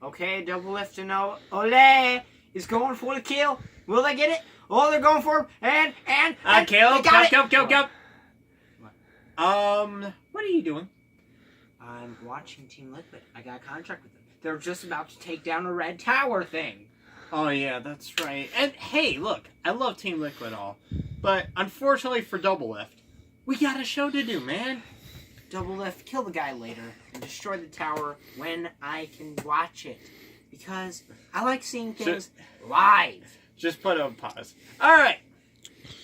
Okay, double lift and Ole is going for the kill. Will they get it? Oh, they're going for him. And Caleb, they got it. Caleb. What are you doing? I'm watching Team Liquid. I got a contract with them. They're just about to take down a red tower thing. Oh, yeah, that's right. And, hey, look, I love Team Liquid all. But, unfortunately for Double Lift, we got a show to do, man. Double lift, kill the guy later, and destroy the tower when I can watch it. Because I like seeing things live. Just put on pause. Alright.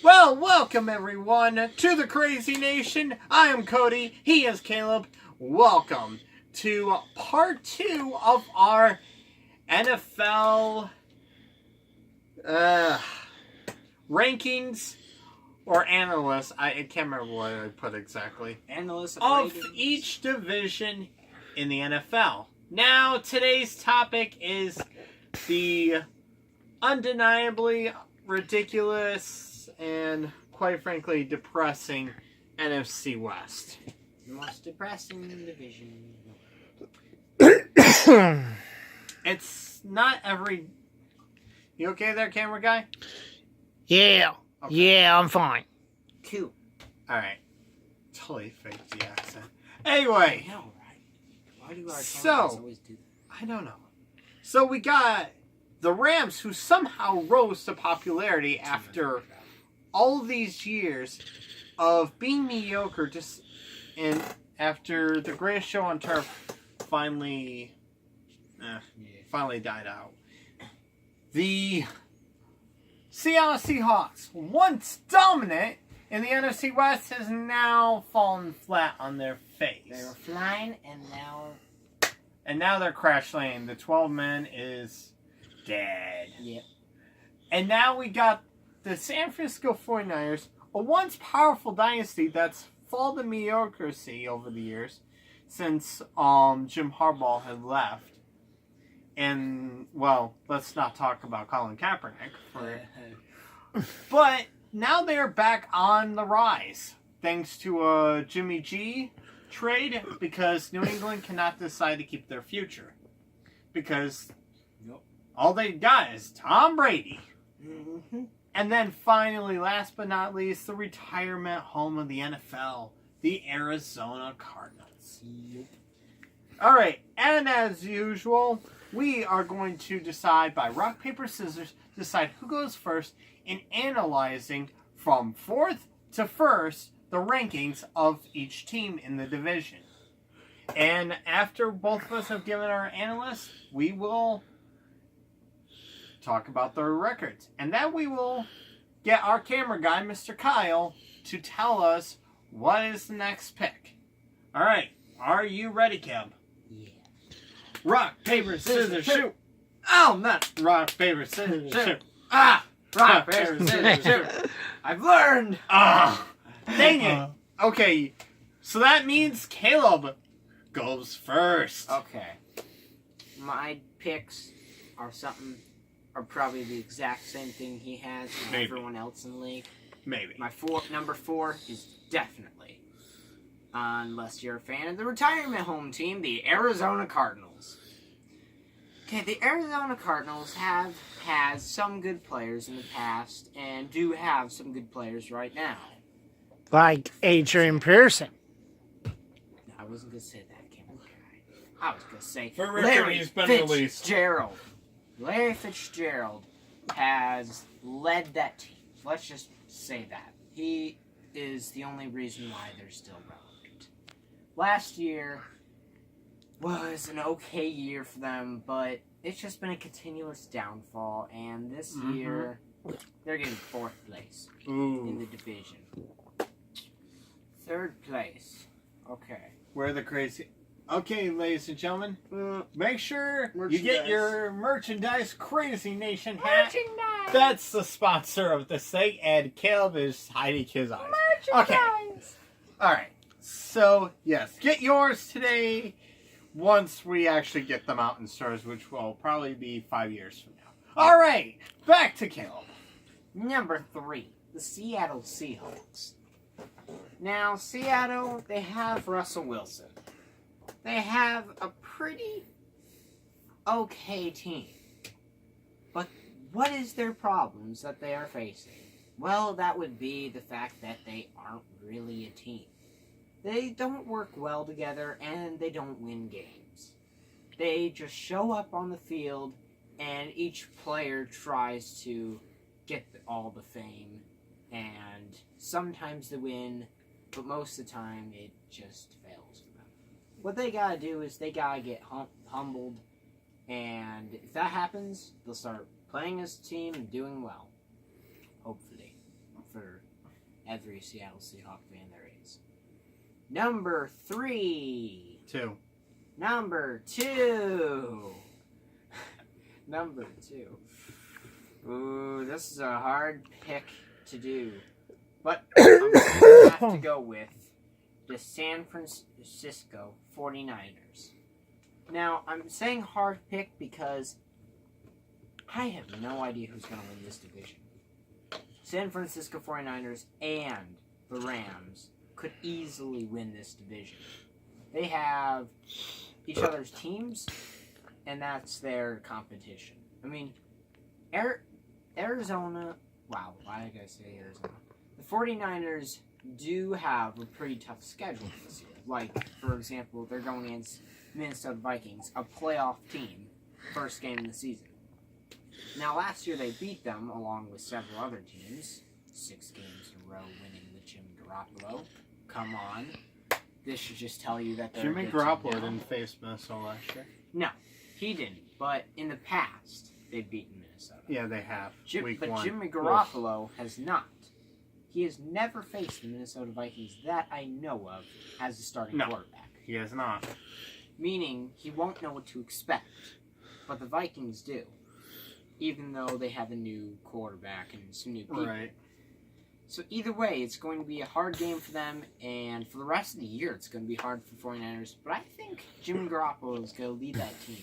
Well, welcome everyone to the Crazy Nation. I am Cody. He is Caleb. Welcome to part 2 of our NFL rankings or analysts. I can't remember what I put exactly. Analysts of each division in the NFL. Now, today's topic is the undeniably ridiculous and, quite frankly, depressing NFC West. The most depressing division. It's not every... You okay there, camera guy? Yeah. Okay. Yeah, I'm fine. Cool. Alright. Totally faked the accent. Anyway. I know, right? Why do our cameras always do that? I don't know. So we got the Rams, who somehow rose to popularity after all these years of being mediocre, and after the greatest show on turf finally died out. The Seattle Seahawks, once dominant in the NFC West, has now fallen flat on their face. They were flying, and now they're crash landing. The 12 men is dead. Yep. And now we got the San Francisco 49ers, a once powerful dynasty that's fallen to mediocrity over the years since Jim Harbaugh had left. And, well, let's not talk about Colin Kaepernick. But now they're back on the rise, thanks to a Jimmy G trade, because New England cannot decide to keep their future. Because all they got is Tom Brady. Mm-hmm. And then finally, last but not least, the retirement home of the NFL, the Arizona Cardinals. Yep. All right, and as usual, we are going to decide by rock, paper, scissors, decide who goes first in analyzing from 4th to 1st the rankings of each team in the division. And after both of us have given our analysts, we will talk about their records. And then we will get our camera guy, Mr. Kyle, to tell us what is the next pick. All right, are you ready, Kev? Yeah. Rock, paper, scissors, shoot. Oh, man. Rock, paper, scissors, shoot. Ah! Rock, paper, scissors, shoot. I've learned. Ah! Dang it. Okay, so that means Caleb goes first. Okay. My picks are probably the exact same thing he has and everyone else in the league. Maybe. My number 4 is definitely, unless you're a fan of the retirement home team, the Arizona Cardinals. Okay, the Arizona Cardinals have had some good players in the past and do have some good players right now. Like Adrian Pearson. I wasn't going to say that, Cameron. I was going to say For Larry he's been released. Fitzgerald. Larry Fitzgerald has led that team. Let's just say that. He is the only reason why they're still relevant. Last year was an okay year for them, but it's just been a continuous downfall, and this year they're getting 4th place in the division. 3rd place. Okay. We're the crazy... Okay, ladies and gentlemen, make sure you get your merchandise Crazy Nation hat. Merchandise! That's the sponsor of this thing, and Caleb is hiding his eyes. Merchandise! Okay. Alright, so, yes, get yours today once we actually get them out in stores, which will probably be 5 years from now. Alright, back to Caleb. Number 3, the Seattle Seahawks. Now, Seattle, they have Russell Wilson. They have a pretty okay team. But what is their problems that they are facing? Well, that would be the fact that they aren't really a team. They don't work well together, and they don't win games. They just show up on the field, and each player tries to get all the fame, and sometimes they win, but most of the time it just fails for them. What they gotta do is they gotta get humbled, and if that happens, they'll start playing as a team and doing well. Hopefully, for every Seattle Seahawks fan there is. Number 3. 2. Number 2. Number 2. Ooh, this is a hard pick to do. But I'm going to have to go with the San Francisco 49ers. Now, I'm saying hard pick because I have no idea who's going to win this division. San Francisco 49ers and the Rams could easily win this division. They have each other's teams, and that's their competition. I mean, Arizona... Wow, why did I say Arizona? The 49ers do have a pretty tough schedule this year. Like, for example, they're going against Minnesota Vikings, a playoff team, first game of the season. Now, last year they beat them, along with several other teams. 6 games in a row winning with Jimmy Garoppolo. Come on. This should just tell you that they're Jimmy a good Garoppolo team now. didn't face Minnesota last year. No, he didn't. But in the past, they've beaten Minnesota. Yeah, they have. But 1. Jimmy Garoppolo has not. He has never faced the Minnesota Vikings that I know of as a starting quarterback. He has not. Meaning, he won't know what to expect. But the Vikings do. Even though they have a new quarterback and some new people. Right. So either way, it's going to be a hard game for them, and for the rest of the year, it's going to be hard for 49ers. But I think Jimmy Garoppolo is going to lead that team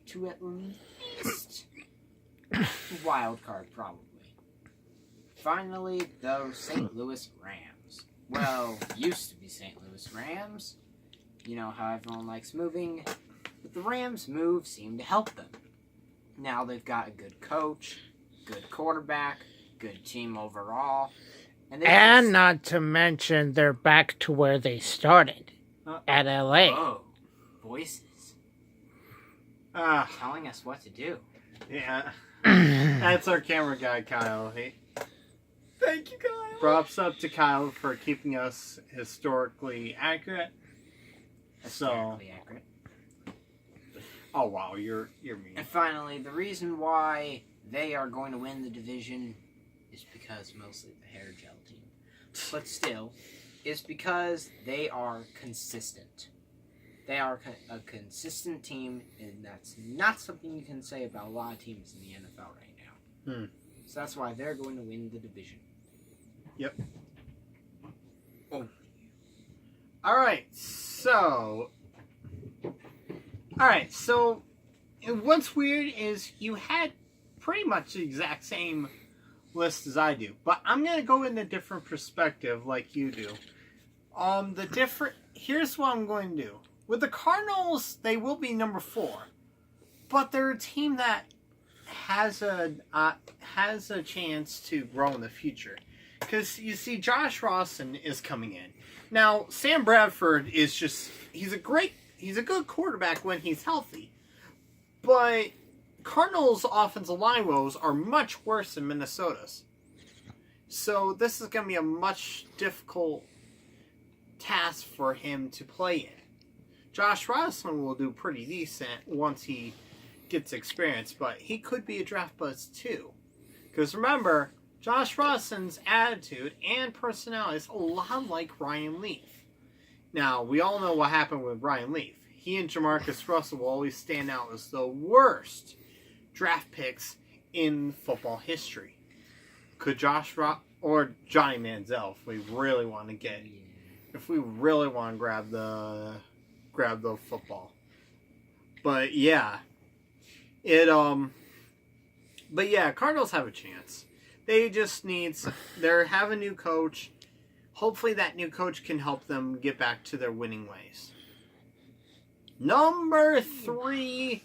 to at least a wild card, probably. Finally, the St. Louis Rams. Well, used to be St. Louis Rams. You know how everyone likes moving. But the Rams' move seemed to help them. Now they've got a good coach, good quarterback, good team overall. And not to mention, they're back to where they started, at LA. Oh, voices. Telling us what to do. Yeah. That's our camera guy, Kyle. Hey. Thank you, Kyle. Props up to Kyle for keeping us historically accurate. Historically accurate. Oh wow, you're mean. And finally, the reason why they are going to win the division is because mostly the hair gel team. But still, it's because they are consistent. They are a consistent team, and that's not something you can say about a lot of teams in the NFL right now. So that's why they're going to win the division. Yep. Oh. Alright, so what's weird is you had pretty much the exact same list as I do, but I'm gonna go in a different perspective like you do. Here's what I'm going to do. With the Cardinals, they will be number 4, but they're a team that has a chance to grow in the future. Because you see, Josh Rosen is coming in. Now, Sam Bradford is he's a good quarterback when he's healthy. But Cardinals' offensive line woes are much worse than Minnesota's. So this is going to be a much difficult task for him to play in. Josh Rosen will do pretty decent once he gets experience, but he could be a draft bust too. Because remember, Josh Rosen's attitude and personality is a lot like Ryan Leaf. Now, we all know what happened with Ryan Leaf. He and Jamarcus Russell will always stand out as the worst draft picks in football history. Could or Johnny Manziel, if we really want to grab the football. But yeah, Cardinals have a chance. They just they have a new coach. Hopefully that new coach can help them get back to their winning ways. Number 3,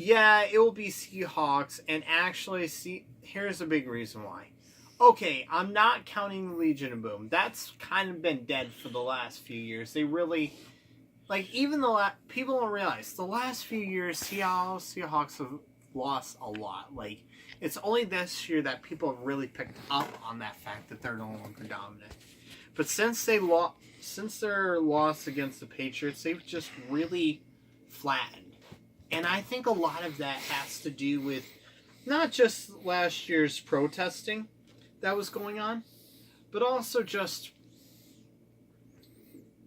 Yeah, it will be Seahawks, and actually, here's a big reason why. Okay, I'm not counting the Legion of Boom. That's kind of been dead for the last few years. They really, like, even people don't realize, the last few years, Seahawks have lost a lot. Like, it's only this year that people have really picked up on that fact that they're no longer dominant. But since their loss against the Patriots, they've just really flattened. And I think a lot of that has to do with not just last year's protesting that was going on, but also just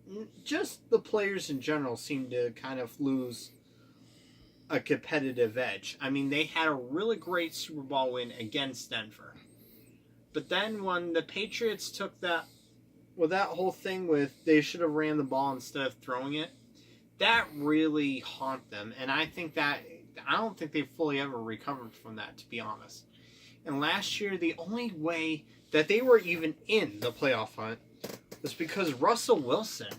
the players in general seem to kind of lose a competitive edge. I mean, they had a really great Super Bowl win against Denver. But then when the Patriots took that whole thing with they should have ran the ball instead of throwing it, that really haunted them. And I don't think they fully ever recovered from that, to be honest. And last year, the only way that they were even in the playoff hunt was because Russell Wilson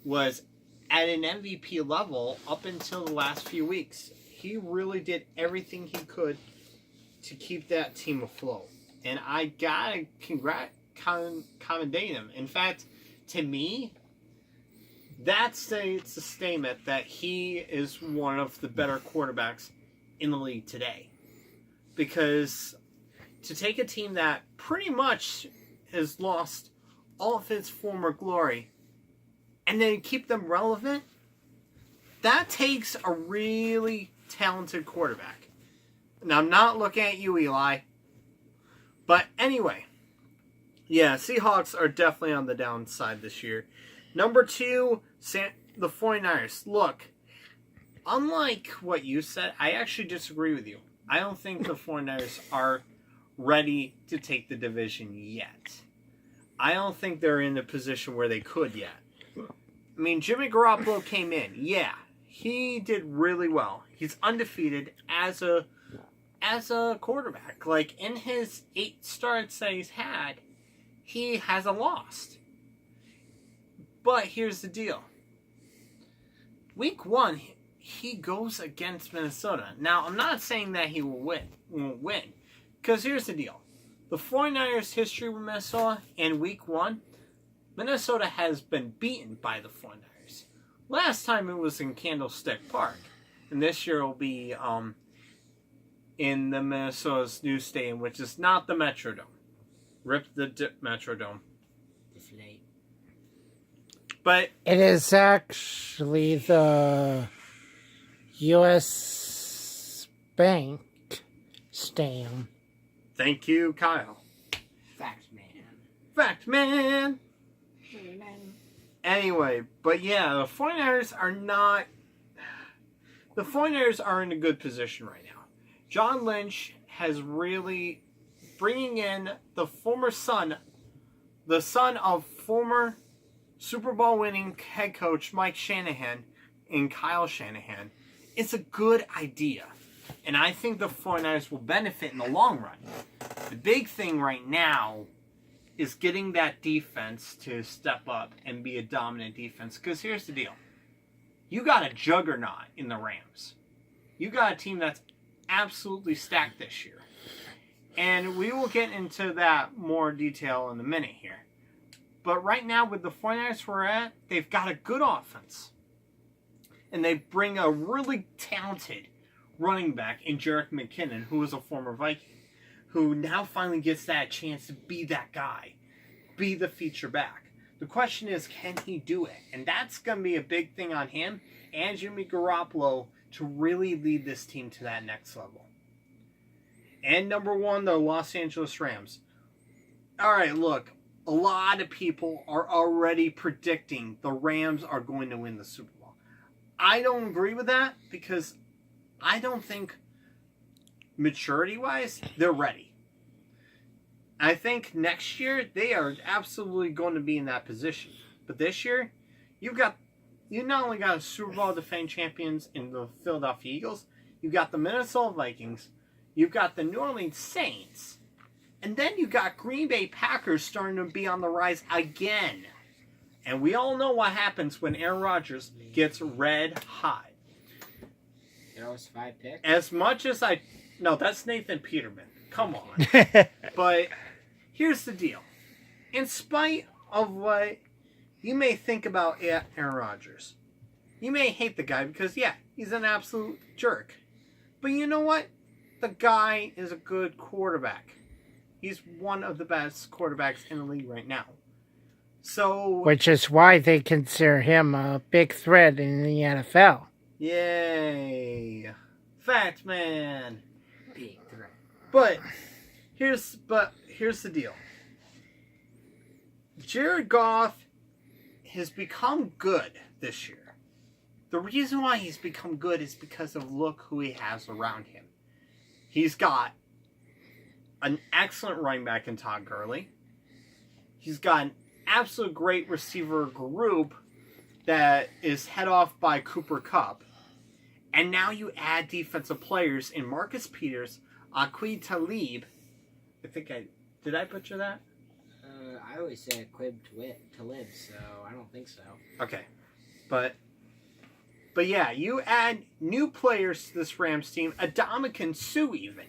was at an MVP level up until the last few weeks. He really did everything he could to keep that team afloat. And I gotta commendate him. In fact, to me, it's a statement that he is one of the better quarterbacks in the league today. Because to take a team that pretty much has lost all of its former glory and then keep them relevant, that takes a really talented quarterback. Now, I'm not looking at you, Eli. But anyway, yeah, Seahawks are definitely on the downside this year. Number 2, the 49ers. Look, unlike what you said, I actually disagree with you. I don't think the 49ers are ready to take the division yet. I don't think they're in a position where they could yet. I mean, Jimmy Garoppolo came in. Yeah, he did really well. He's undefeated as a quarterback. Like, in his 8 starts that he's had, he hasn't lost. But here's the deal. Week 1, he goes against Minnesota. Now, I'm not saying that he won't win. Because here's the deal. The 49ers' history with Minnesota in Week 1, Minnesota has been beaten by the 49ers. Last time it was in Candlestick Park. And this year it will be in the Minnesota's new stadium, which is not the Metrodome. Rip the Metrodome. Deflate. But it is actually the U.S. Bank Stadium. Thank you, Kyle. Fact man. Fact man. Amen. Anyway, but yeah, the 49ers are in a good position right now. John Lynch has really bringing in the son of former Super Bowl winning head coach Mike Shanahan and Kyle Shanahan. It's a good idea. And I think the 49ers will benefit in the long run. The big thing right now is getting that defense to step up and be a dominant defense. Because here's the deal. You got a juggernaut in the Rams. You got a team that's absolutely stacked this year. And we will get into that more detail in a minute here. But right now with the 49ers we're at, they've got a good offense. And they bring a really talented running back in Jerick McKinnon, who was a former Viking, who now finally gets that chance to be that guy, be the feature back. The question is, can he do it? And that's going to be a big thing on him and Jimmy Garoppolo to really lead this team to that next level. And number 1, the Los Angeles Rams. All right, look, a lot of people are already predicting the Rams are going to win the Super Bowl. I don't agree with that because I don't think maturity-wise they're ready. I think next year they are absolutely going to be in that position. But this year, you not only got a Super Bowl defending champions in the Philadelphia Eagles, you've got the Minnesota Vikings, you've got the New Orleans Saints, and then you got Green Bay Packers starting to be on the rise again. And we all know what happens when Aaron Rodgers gets red hot. throw us 5 picks? As much as no, that's Nathan Peterman. Come on. But here's the deal. In spite of what you may think about Aaron Rodgers, you may hate the guy because, yeah, he's an absolute jerk. But you know what? The guy is a good quarterback. He's one of the best quarterbacks in the league right now. So, Which is why they consider him a big threat in the NFL. yay. Fact man. Big threat. But here's the deal. Jared Goff has become good this year. The reason why he's become good is because of look who he has around him. He's got an excellent running back in Todd Gurley. He's got an absolute great receiver group that is head off by Cooper Kupp. And now you add defensive players in Marcus Peters, Aqib Talib. Did I butcher that? I always say Aqib Talib, so I don't think so. Okay. But yeah, you add new players to this Rams team, Adamakan Suh even,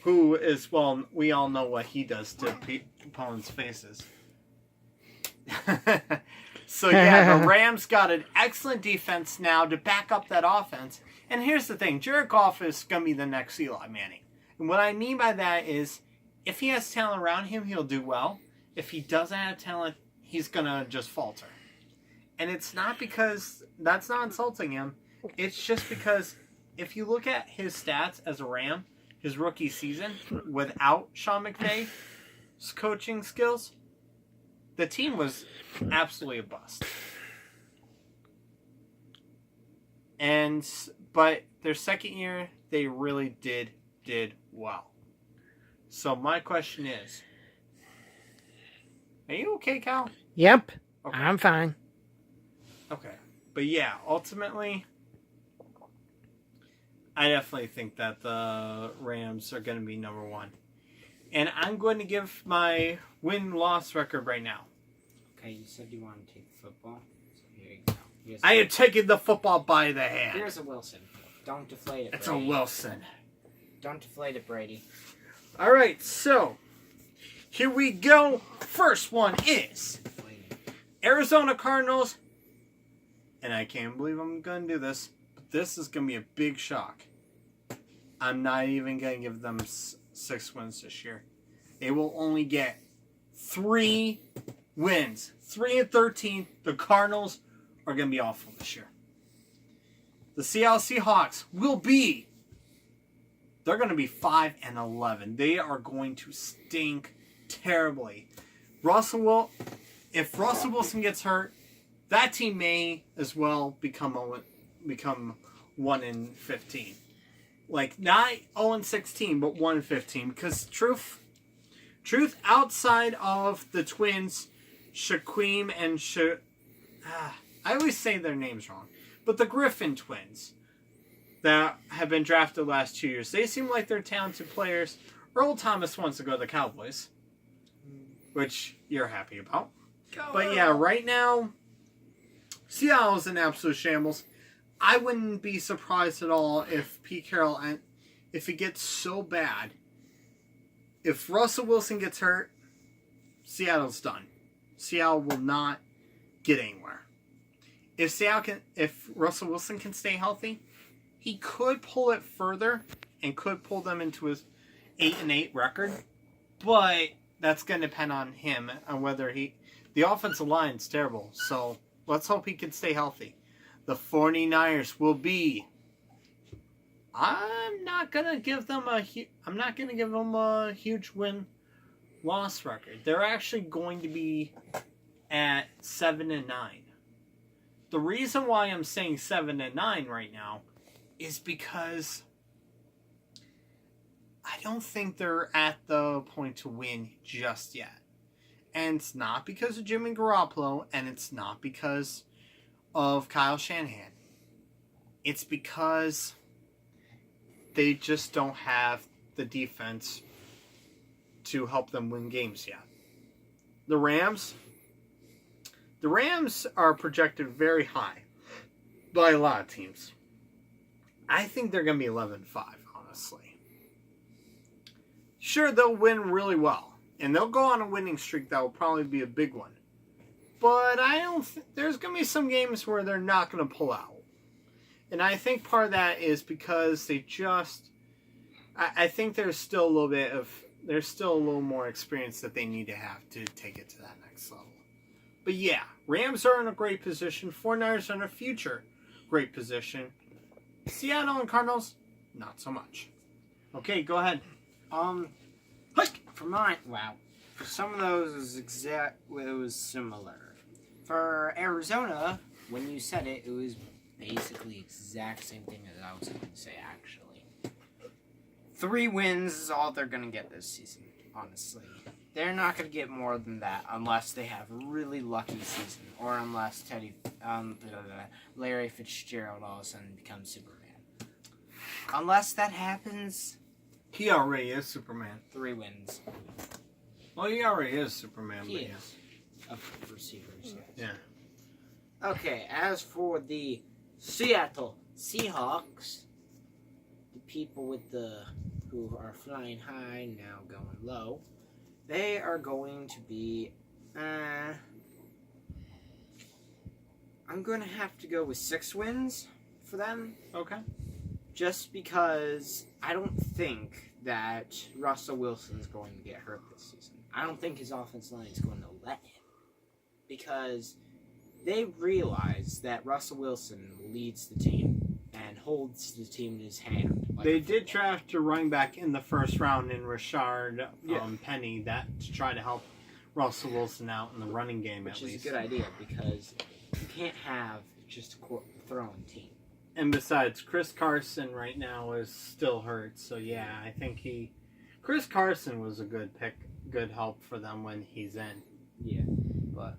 who is, well, we all know what he does to opponents' faces. So yeah, the Rams got an excellent defense now to back up that offense. And here's the thing, Jared Goff is going to be the next Eli Manning. And what I mean by that is, if he has talent around him, he'll do well. If he doesn't have talent, he's going to just falter. And it's not because, that's not insulting him. It's just because if you look at his stats as a Ram, his rookie season, without Sean McVay's coaching skills, the team was absolutely a bust. But their second year, they really did well. So my question is, are you okay, Cal? Yep, Okay. I'm fine. Okay. But yeah, ultimately, I definitely think that the Rams are going to be number one. And I'm going to give my win-loss record right now. Okay, you said you wanted to take football. So here you go. I am taking the football by the hand. Here's a Wilson. Don't deflate it, It's Brady. a Wilson. Don't deflate it, Brady. All right, so here we go. First one is Deflate it. Arizona Cardinals. And I can't believe I'm going to do this, but this is going to be a big shock. I'm not even going to give them 6 wins this year. They will only get 3 wins. 3-13. The Cardinals are going to be awful this year. The Seattle Seahawks will be, they're going to be 5-11. They are going to stink terribly. If Russell Wilson gets hurt, that team may as well become 1-15. Like, not 0-16, but 1-15. Because truth, outside of the twins, Shaquem and I always say their names wrong. But the Griffin twins that have been drafted the last 2 years, they seem like they're talented players. Earl Thomas wants to go to the Cowboys, which you're happy about. But yeah, right now, Seattle is an absolute shambles. I wouldn't be surprised at all if Pete Carroll, if it gets so bad, if Russell Wilson gets hurt, Seattle's done. Seattle will not get anywhere. If Russell Wilson can stay healthy, he could pull it further and could pull them into his 8-8 record, but that's going to depend on him and whether the offensive line's terrible, so let's hope he can stay healthy. The 49ers will be, I'm not going to give them a huge win-loss record. They're actually going to be at 7-9. The reason why I'm saying 7-9 right now is because I don't think they're at the point to win just yet. And it's not because of Jimmy Garoppolo, and it's not because of Kyle Shanahan. It's because they just don't have the defense to help them win games yet. The Rams are projected very high by a lot of teams. I think they're going to be 11-5, honestly. Sure, they'll win really well. And they'll go on a winning streak that will probably be a big one. But I don't there's going to be some games where they're not going to pull out. And I think part of that is because they just... I think there's still a little more experience that they need to have to take it to that next level. But yeah, Rams are in a great position. 49ers are in a future great position. Seattle and Cardinals, not so much. Okay, go ahead. For mine, wow. For some of those, it was similar. For Arizona, when you said it, it was basically the exact same thing as I was going to say, actually. 3 wins is all they're going to get this season, honestly. They're not going to get more than that unless they have a really lucky season, or unless Larry Fitzgerald all of a sudden becomes Superman. Unless that happens, he already is Superman. 3 wins. Well, he already is Superman. He but is. Of receivers, yes. Yeah. Okay, as for the Seattle Seahawks, the people who are flying high, now going low, they are going to be, I'm going to have to go with 6 wins for them. Okay. Just because I don't think that Russell Wilson's going to get hurt this season. I don't think his offensive line is going to let him. Because they realize that Russell Wilson leads the team and holds the team in his hand. They did draft a running back in the first round in Rashard Penny to try to help Russell Wilson out in the running game, which at least. Which is a good idea, because you can't have just a throwing team. And besides, Chris Carson right now is still hurt, so yeah, I think Chris Carson was a good pick, good help for them when he's in. Yeah, but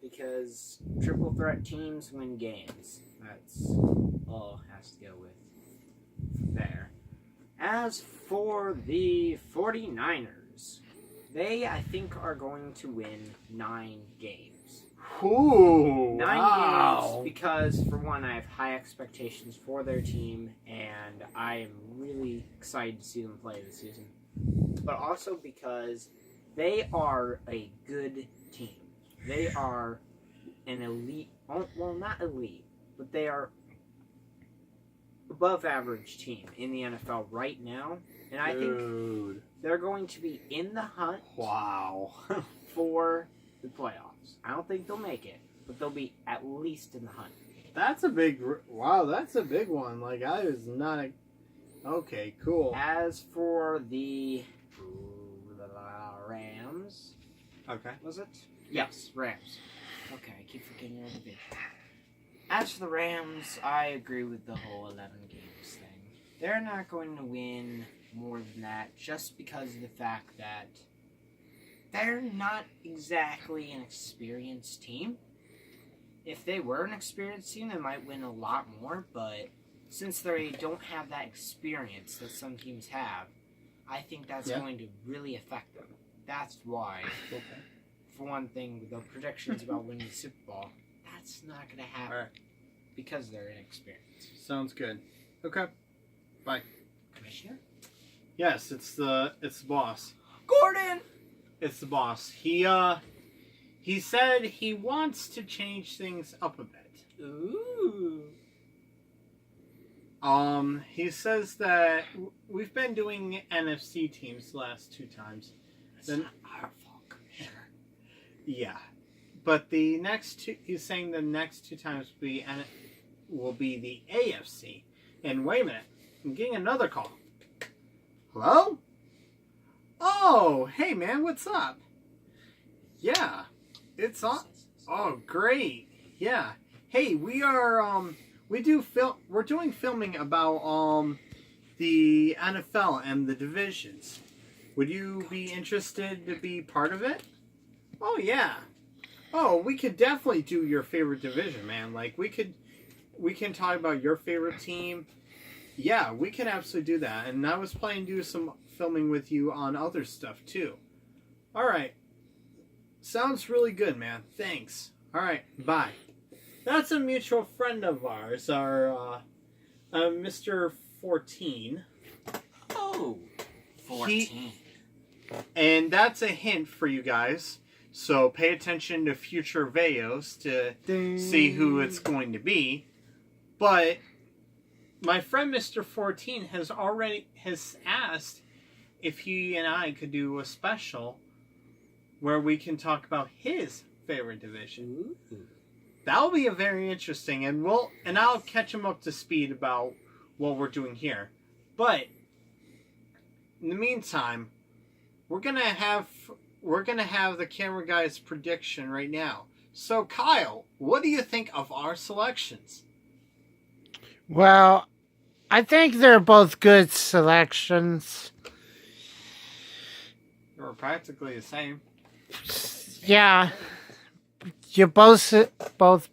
because triple threat teams win games, that's all has to go with there. As for the 49ers, they, I think, are going to win 9 games. Ooh, 9 games because, for one, I have high expectations for their team, and I am really excited to see them play this season. But also because they are a good team. They are an elite, well, not elite, but they are above average team in the NFL right now. And I think they're going to be in the hunt for the playoffs. I don't think they'll make it, but they'll be at least in the hunt. That's a big one. Like, I was not okay, cool. As for the Rams. Okay. Was it? Yes, Rams. Okay, I keep forgetting their division. As for the Rams, I agree with the whole 11 games thing. They're not going to win more than that just because of the fact that they're not exactly an experienced team. If they were an experienced team, they might win a lot more, but since they don't have that experience that some teams have, I think that's going to really affect them. That's why, for one thing, the predictions about winning the Super Bowl, that's not going to happen because they're inexperienced. Sounds good. Okay. Bye. Commissioner? Yes, it's the boss. Gordon! It's the boss. He said he wants to change things up a bit. Ooh. He says that we've been doing NFC teams the last 2 times. It's not our fault, Commissioner. Yeah. But the next 2, he's saying the next 2 times will be the AFC. And wait a minute, I'm getting another call. Hello? Oh, hey man, what's up? Yeah, it's on. Oh, great. Yeah. Hey, we are we're doing filming about the NFL and the divisions. Would you be interested to be part of it? Oh yeah. Oh, we could definitely do your favorite division, man. Like we can talk about your favorite team. Yeah, we can absolutely do that. And I was planning to do some filming with you on other stuff too. All right. Sounds really good, man. Thanks. All right. Bye. That's a mutual friend of ours, our Mr. 14. Oh, 14. And that's a hint for you guys. So pay attention to future videos to see who it's going to be. But my friend Mr. 14 has asked if he and I could do a special where we can talk about his favorite division. Ooh. That'll be a very interesting, and I'll catch him up to speed about what we're doing here. But in the meantime, we're gonna have the camera guy's prediction right now. So Kyle, what do you think of our selections? Well, I think they're both good selections. We're practically the same. Yeah, you both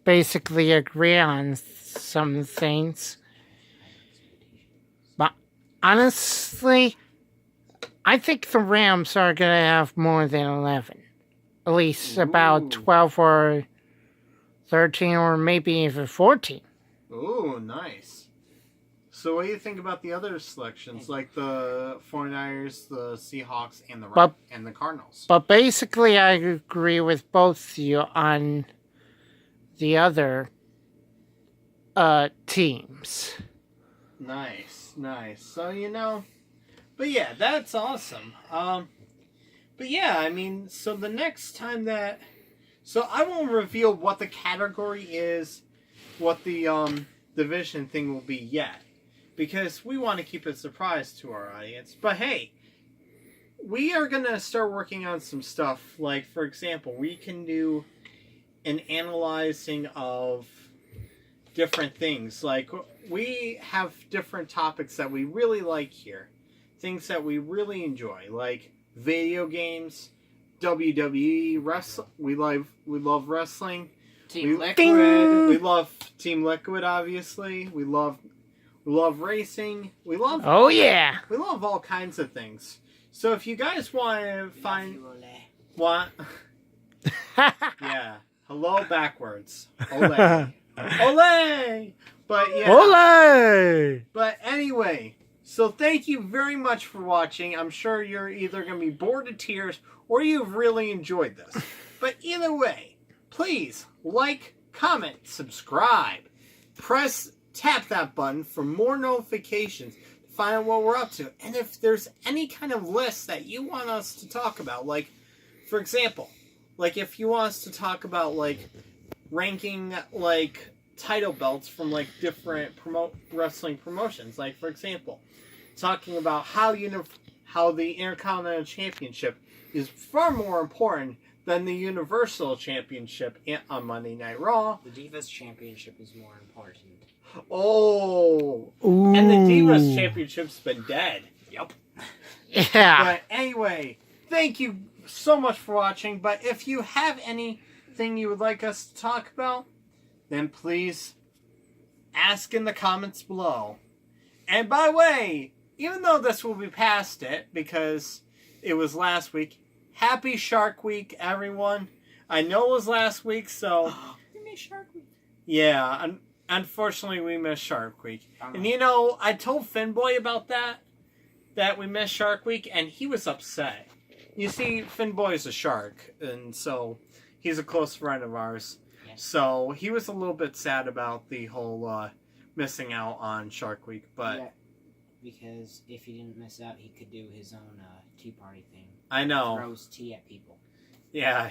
basically agree on some things. But honestly, I think the Rams are going to have more than 11. At least about 12 or 13 or maybe even 14. Ooh, nice. So what do you think about the other selections, like the 49ers, the Seahawks, and the Cardinals? But basically, I agree with both of you on the other teams. Nice. So, but yeah, that's awesome. But yeah, I mean, so the next time so I won't reveal what the category is, what the division thing will be yet, because we want to keep it a surprise to our audience. But hey, we are going to start working on some stuff. Like, for example, we can do an analyzing of different things. Like, we have different topics that we really like here. Things that we really enjoy. Like, video games, WWE, wrestling. We love wrestling. Team Liquid. We love Team Liquid, obviously. We love racing. We love all kinds of things. So if you guys want to yeah, hello backwards, ole, ole. But yeah, Ole! But anyway, so thank you very much for watching. I'm sure you're either going to be bored to tears or you've really enjoyed this. But either way, please like, comment, subscribe, tap that button for more notifications to find out what we're up to. And if there's any kind of list that you want us to talk about, like, for example, like if you want us to talk about, like, ranking, like, title belts from, like, different wrestling promotions, like, for example, talking about how the Intercontinental Championship is far more important than the Universal Championship on Monday Night Raw. The Divas Championship is more important. Oh. Ooh. And the Divas Championship's been dead. Yep. Yeah. But anyway, thank you so much for watching. But if you have anything you would like us to talk about, then please ask in the comments below. And by the way, even though this will be past it, because it was last week, happy Shark Week, everyone. I know it was last week, so... We missed Shark Week. Yeah, unfortunately we missed Shark Week. And I told Finboy about that we missed Shark Week, and he was upset. You see, Finboy is a shark, and so he's a close friend of ours. Yes. So he was a little bit sad about the whole missing out on Shark Week, but... Yeah, because if he didn't miss out, he could do his own tea party thing. I know. Throws tea at people. Yeah,